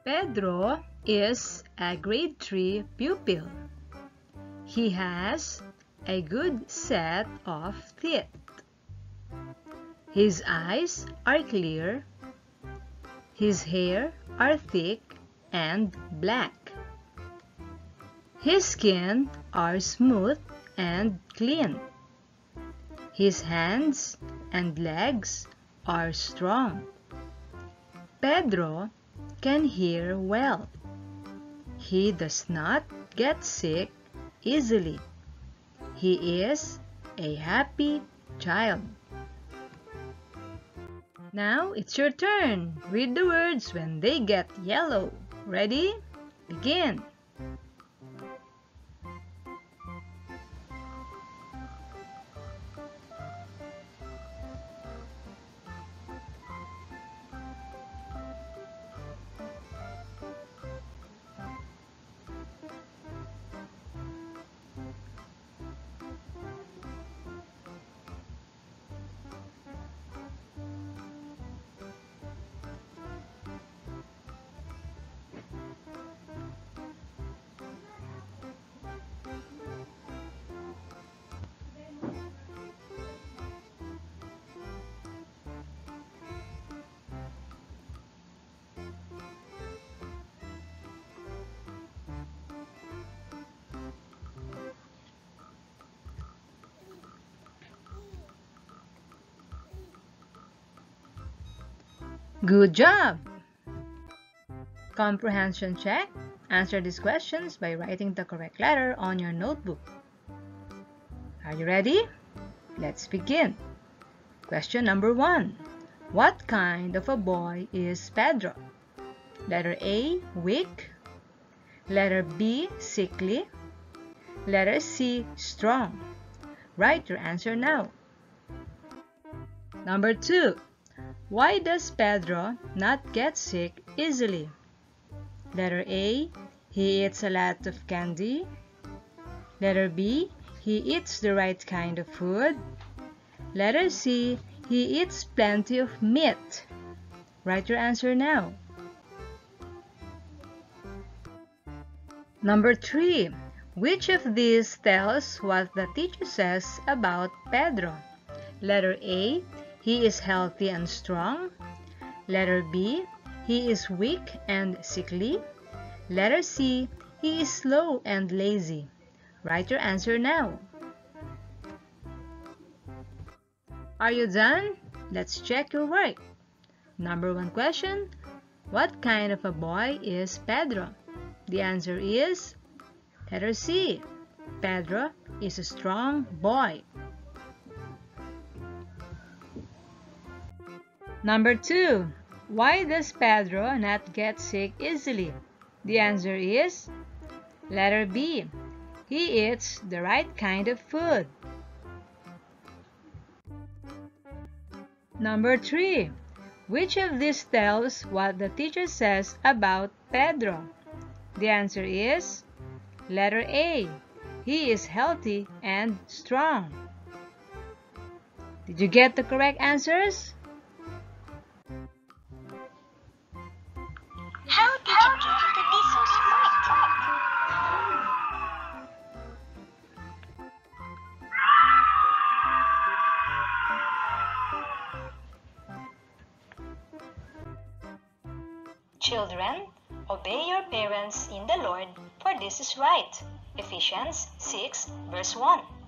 Pedro is a grade 3 pupil. He has a good set of teeth. His eyes are clear. His hair are thick and black. His skin are smooth and clean. His hands and legs are strong. Pedro can hear well. He does not get sick easily. He is a happy child. Now it's your turn. Read the words when they get yellow. Ready? Begin. Good job! Comprehension check. Answer these questions by writing the correct letter on your notebook. Are you ready? Let's begin. Question number 1. What kind of a boy is Pedro? Letter A, weak. Letter B, sickly. Letter C, strong. Write your answer now. Number 2. Why does Pedro not get sick easily? Letter A, he eats a lot of candy. Letter B, he eats the right kind of food. Letter C, he eats plenty of meat. Write your answer now. Number 3. Which of these tells what the teacher says about Pedro? Letter A, he is healthy and strong. Letter B, he is weak and sickly. Letter C, he is slow and lazy. Write your answer now. Are you done? Let's check your work. Number 1 question. What kind of a boy is Pedro? The answer is letter C. Pedro is a strong boy. Number 2. Why does Pedro not get sick easily? The answer is letter B. He eats the right kind of food. Number 3. Which of these tells what the teacher says about Pedro? The answer is letter A. He is healthy and strong. Did you get the correct answers? How did you get to be so smart? Children, obey your parents in the Lord, for this is right. Ephesians 6 verse 1.